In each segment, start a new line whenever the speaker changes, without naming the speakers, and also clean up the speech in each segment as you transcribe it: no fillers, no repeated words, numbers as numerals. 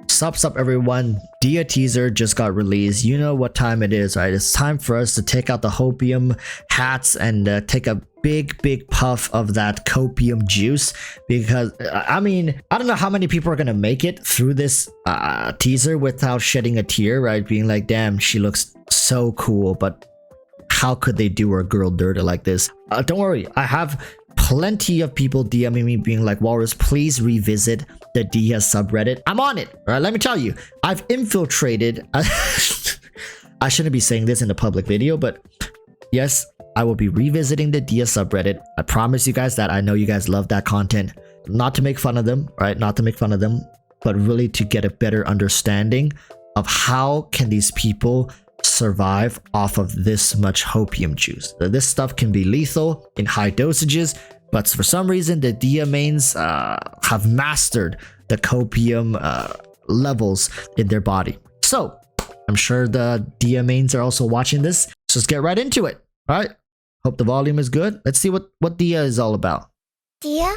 Sup everyone, Dehya teaser just got released. You know what time it is, right? It's time for us to take out the hopium hats and take a big puff of that copium juice, because I mean, I don't know how many people are gonna make it through this teaser without shedding a tear, right? Being like, damn, she looks so cool, but how could they do her girl dirty like this? Don't worry, I have plenty of people DMing me being like, Walrus, please revisit the Dehya subreddit. I'm on it. All right, let me tell you, I've infiltrated. I shouldn't be saying this in a public video, but yes, I will be revisiting the Dehya subreddit. I promise you guys that. I know you guys love that content. Not to make fun of them, right? Not to make fun of them, but really to get a better understanding of how can these people survive off of this much hopium juice. This stuff can be lethal in high dosages, but for some reason the Dehya mains have mastered the copium levels in their body. So I'm sure the Dehya mains are also watching this, so let's get right into it. All right, hope the volume is good. Let's see what Dehya is all about.
Dehya,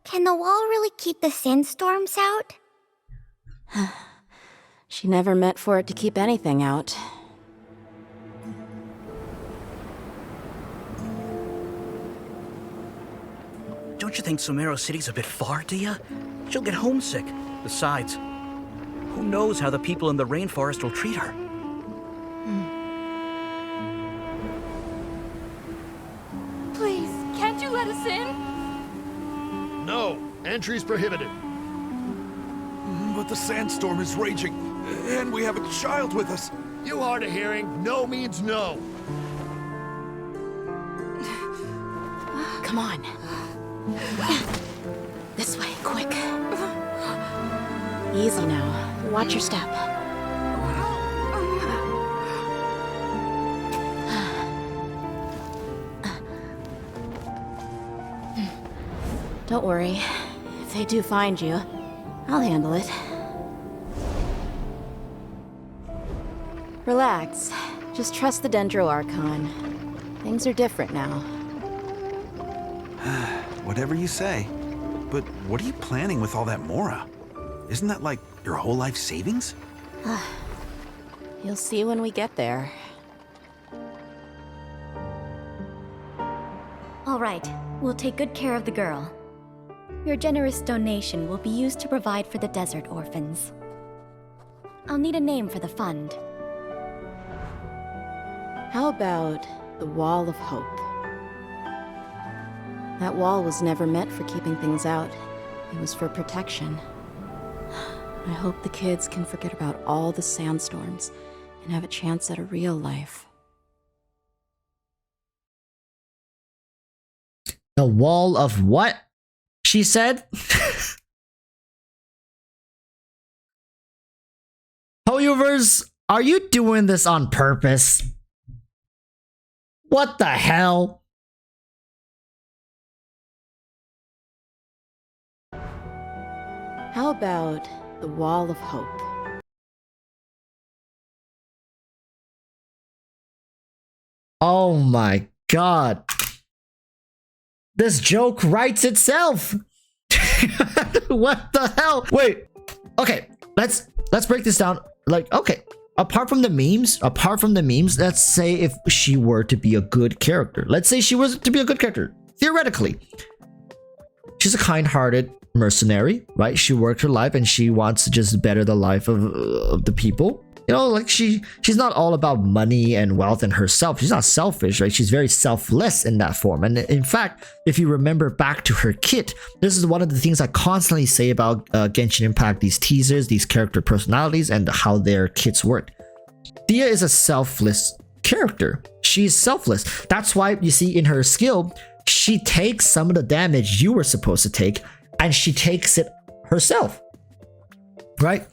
can the wall really keep the sandstorms out?
She never meant for it to keep anything out.
Don't you think Sumeru City's a bit far, Dehya? She'll get homesick. Besides, who knows how the people in the rainforest will treat her?
Please, can't you let us in?
No, entry's prohibited.
But the sandstorm is raging, and we have a child with us.
You hard of hearing, no means no.
Come on. This way, quick. Easy now. Watch your step. Don't worry. If they do find you, I'll handle it. Relax. Just trust the Dendro Archon. Things are different now.
Whatever you say. But what are you planning with all that Mora? Isn't that like your whole life savings?
You'll see when we get there.
All right, we'll take good care of the girl. Your generous donation will be used to provide for the desert orphans. I'll need a name for the fund.
How about the Wall of Hope? That wall was never meant for keeping things out. It was for protection. I hope the kids can forget about all the sandstorms and have a chance at a real life.
The wall of what? She said? Hoyovers, are you doing this on purpose? What the hell?
How about the Wall of Hope?
Oh my god. This joke writes itself. What the hell? Wait. Okay, let's break this down. Like, okay, apart from the memes, let's say if she were to be a good character. Let's say she was to be a good character. Theoretically. She's a kind-hearted mercenary, right? She worked her life and she wants to just better the life of the people. You know, like she's not all about money and wealth and herself. She's not selfish, right? She's very selfless in that form. And in fact, if you remember back to her kit, this is one of the things I constantly say about Genshin Impact, these teasers, these character personalities, and how their kits work. Dehya is a selfless character. She's selfless. That's why you see in her skill, she takes some of the damage you were supposed to take, and she takes it herself, right?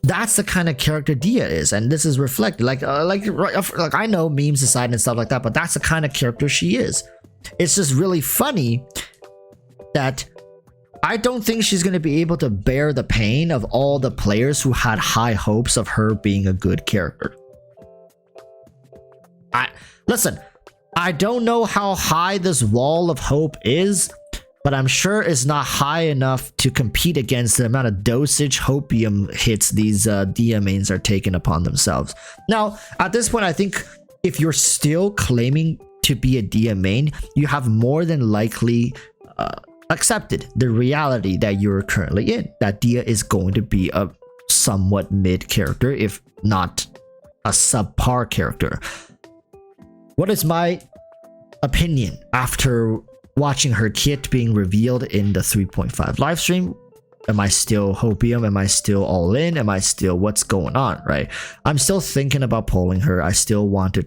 That's the kind of character Dehya is, and this is reflected. Like I know memes aside and stuff like that, but that's the kind of character she is. It's just really funny that I don't think she's going to be able to bear the pain of all the players who had high hopes of her being a good character. Listen, I don't know how high this wall of hope is, but I'm sure it's not high enough to compete against the amount of dosage hopium hits these Dehya mains are taking upon themselves. Now, at this point, I think if you're still claiming to be a Dehya main, you have more than likely accepted the reality that you're currently in. That Dehya is going to be a somewhat mid character, if not a subpar character. What is my opinion after watching her kit being revealed in the 3.5 livestream? Am I still hopium? Am I still all in? Am I still, what's going on, right? I'm still thinking about pulling her. I still want to,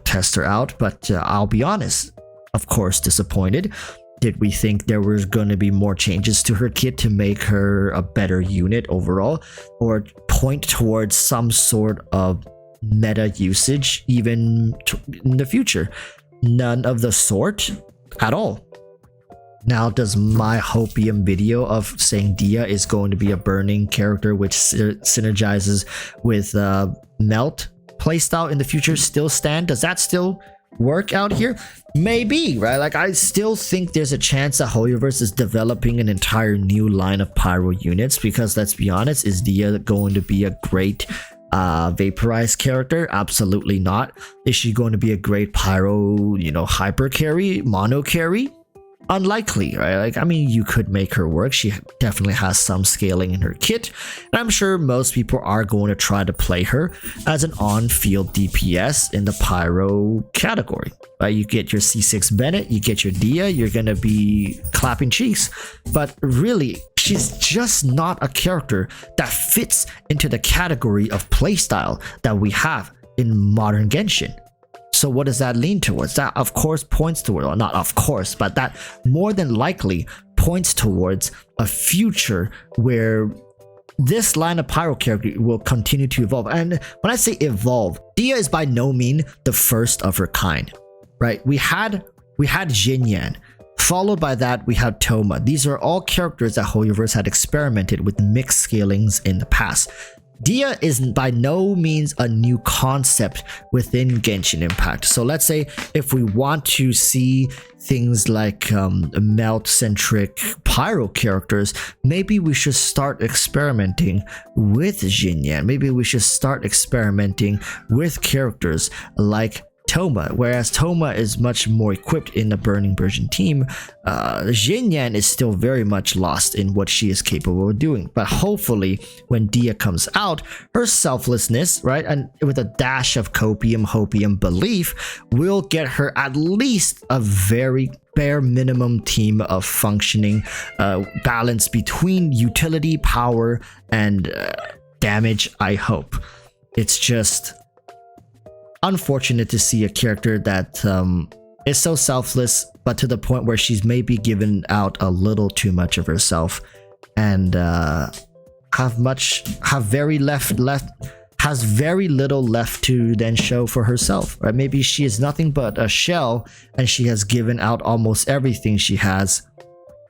test her out, but I'll be honest, of course, disappointed. Did we think there was going to be more changes to her kit to make her a better unit overall, or point towards some sort of meta usage even in the future? None of the sort at all. Now, does my hopium video of saying Dehya is going to be a burning character which synergizes with melt playstyle in the future still stand? Does that still work out here? Maybe, right? Like, I still think there's a chance that HoYoverse is developing an entire new line of pyro units, because let's be honest, is Dehya going to be a great vaporized character? Absolutely not. Is she going to be a great pyro, hyper carry, mono carry? Unlikely, right? Like, I mean, you could make her work. She definitely has some scaling in her kit, and I'm sure most people are going to try to play her as an on-field DPS in the pyro category, right? You get your C6 Bennett, you get your Dehya, you're gonna be clapping cheeks. But really, she's just not a character that fits into the category of playstyle that we have in modern Genshin. So what does that lean towards? That of course points towards, or not of course, but that more than likely points towards a future where this line of pyro character will continue to evolve. And when I say evolve, Dehya is by no means the first of her kind, right? We had Xinyan, followed by that we had Thoma. These are all characters that HoYoverse had experimented with mixed scalings in the past. Dehya is by no means a new concept within Genshin Impact. So let's say if we want to see things like melt-centric pyro characters, maybe we should start experimenting with Xinyan. Maybe we should start experimenting with characters like Thoma. Whereas Thoma is much more equipped in the Burning Version team, Xinyan is still very much lost in what she is capable of doing. But hopefully when Dehya comes out, her selflessness, right, and with a dash of hopium belief, will get her at least a very bare minimum team of functioning balance between utility, power, and damage, I hope. It's just unfortunate to see a character that is so selfless, but to the point where she's maybe given out a little too much of herself, and has very little left to then show for herself. Right? Maybe she is nothing but a shell, and she has given out almost everything she has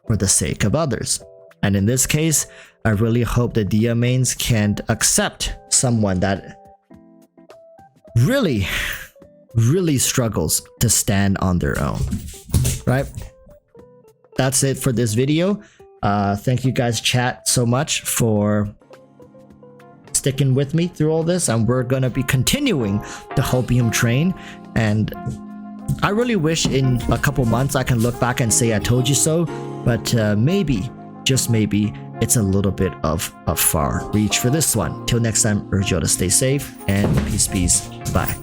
for the sake of others. And in this case, I really hope the Dehya mains can accept someone that really struggles to stand on their own, right? That's it for this video. Thank you guys, chat, so much for sticking with me through all this, and we're gonna be continuing the hopium train. And I really wish in a couple months I can look back and say I told you so, but maybe, just maybe, it's a little bit of a far reach for this one. Till next time, urge you all to stay safe, and peace, bye.